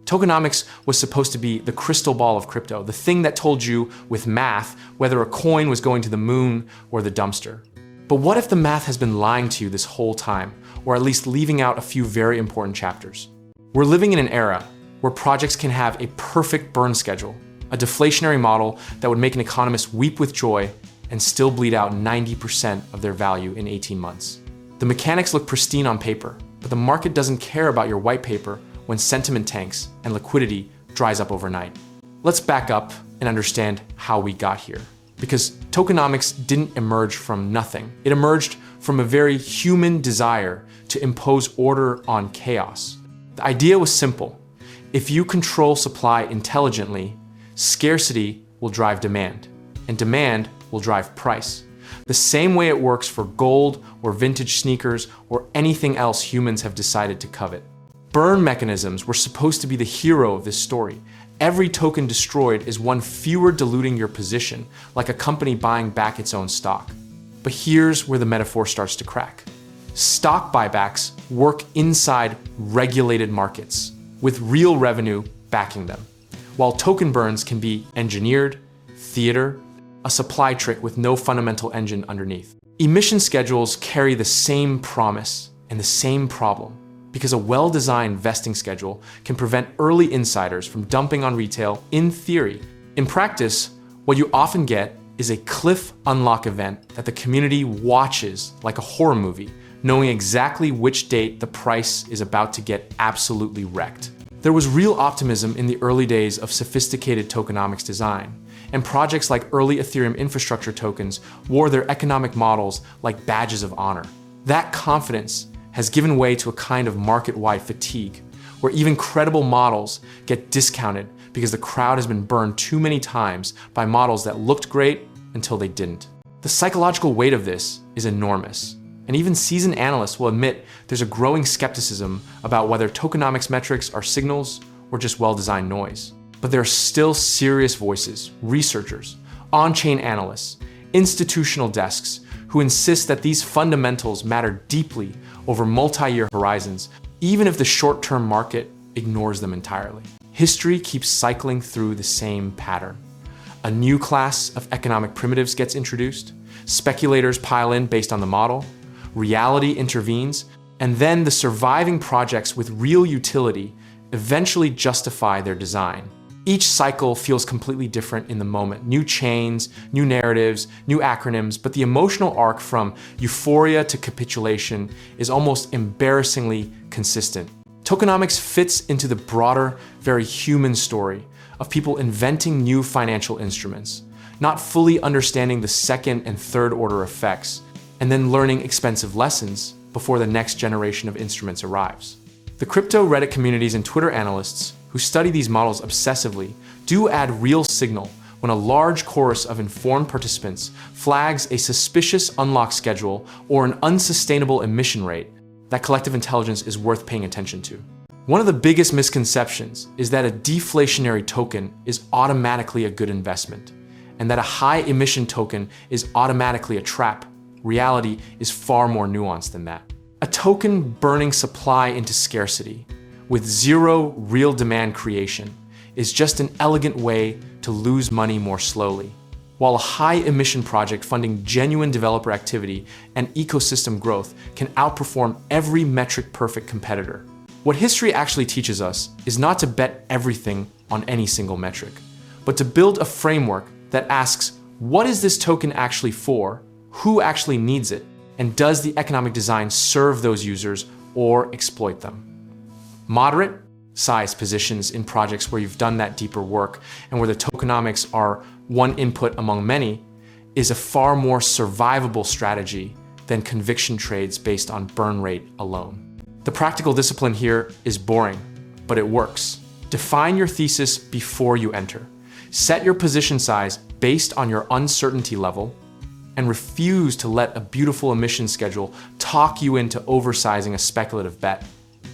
Tokenomics was supposed to be the crystal ball of crypto, the thing that told you with math whether a coin was going to the moon or the dumpster. But what if the math has been lying to you this whole time, or at least leaving out a few very important chapters? We're living in an era where projects can have a perfect burn schedule, a deflationary model that would make an economist weep with joy and still bleed out 90% of their value in 18 months. The mechanics look pristine on paper, but the market doesn't care about your white paper when sentiment tanks and liquidity dries up overnight. Let's back up and understand how we got here. Because tokenomics didn't emerge from nothing. It emerged from a very human desire to impose order on chaos. The idea was simple. If you control supply intelligently, scarcity will drive demand, and demand will drive price. The same way it works for gold or vintage sneakers or anything else humans have decided to covet. Burn mechanisms were supposed to be the hero of this story. Every token destroyed is one fewer diluting your position, like a company buying back its own stock. But here's where the metaphor starts to crack. Stock buybacks work inside regulated markets, with real revenue backing them, while token burns can be engineered, theater, a supply trick with no fundamental engine underneath. Emission schedules carry the same promise and the same problem, because a well-designed vesting schedule can prevent early insiders from dumping on retail in theory. In practice, what you often get is a cliff unlock event that the community watches like a horror movie, knowing exactly which date the price is about to get absolutely wrecked. There was real optimism in the early days of sophisticated tokenomics design, and projects like early Ethereum infrastructure tokens wore their economic models like badges of honor. That confidence has given way to a kind of market-wide fatigue, where even credible models get discounted because the crowd has been burned too many times by models that looked great until they didn't. The psychological weight of this is enormous, and even seasoned analysts will admit there's a growing skepticism about whether tokenomics metrics are signals or just well-designed noise. But there are still serious voices, researchers, on-chain analysts, institutional desks, who insist that these fundamentals matter deeply over multi-year horizons, even if the short-term market ignores them entirely. History keeps cycling through the same pattern. A new class of economic primitives gets introduced, speculators pile in based on the model, reality intervenes, and then the surviving projects with real utility eventually justify their design. Each cycle feels completely different in the moment. New chains, new narratives, new acronyms, but the emotional arc from euphoria to capitulation is almost embarrassingly consistent. Tokenomics fits into the broader, very human story of people inventing new financial instruments, not fully understanding the second and third order effects, and then learning expensive lessons before the next generation of instruments arrives. The crypto Reddit communities and Twitter analysts who study these models obsessively do add real signal when a large chorus of informed participants flags a suspicious unlock schedule or an unsustainable emission rate. That collective intelligence is worth paying attention to. One of the biggest misconceptions is that a deflationary token is automatically a good investment, and that a high emission token is automatically a trap. Reality is far more nuanced than that. A token burning supply into scarcity with zero real demand creation is just an elegant way to lose money more slowly, while a high emission project funding genuine developer activity and ecosystem growth can outperform every metric perfect competitor. What history actually teaches us is not to bet everything on any single metric, but to build a framework that asks, what is this token actually for? Who actually needs it? And does the economic design serve those users or exploit them? Moderate size positions in projects where you've done that deeper work and where the tokenomics are one input among many is a far more survivable strategy than conviction trades based on burn rate alone. The practical discipline here is boring, but it works. Define your thesis before you enter. Set your position size based on your uncertainty level, and refuse to let a beautiful emission schedule talk you into oversizing a speculative bet.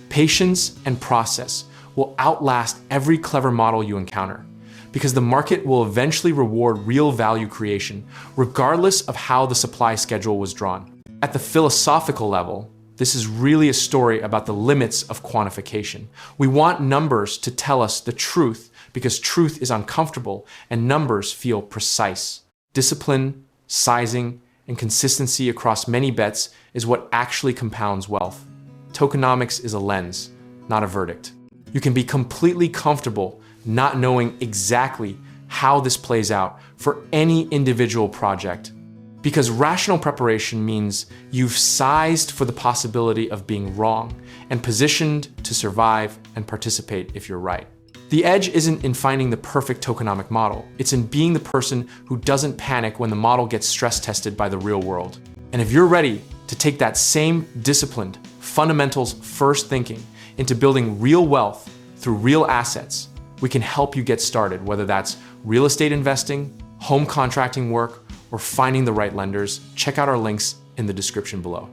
Patience and process will outlast every clever model you encounter, because the market will eventually reward real value creation, regardless of how the supply schedule was drawn. At the philosophical level, This is really a story about the limits of quantification. We want numbers to tell us the truth because truth is uncomfortable and numbers feel precise. Discipline, sizing, and consistency across many bets is what actually compounds wealth. Tokenomics is a lens, not a verdict. You can be completely comfortable not knowing exactly how this plays out for any individual project, because rational preparation means you've sized for the possibility of being wrong and positioned to survive and participate if you're right. The edge isn't in finding the perfect tokenomic model. It's in being the person who doesn't panic when the model gets stress tested by the real world. And if you're ready to take that same disciplined, fundamentals first thinking into building real wealth through real assets, we can help you get started, whether that's real estate investing, home contracting work, or finding the right lenders. Check out our links in the description below.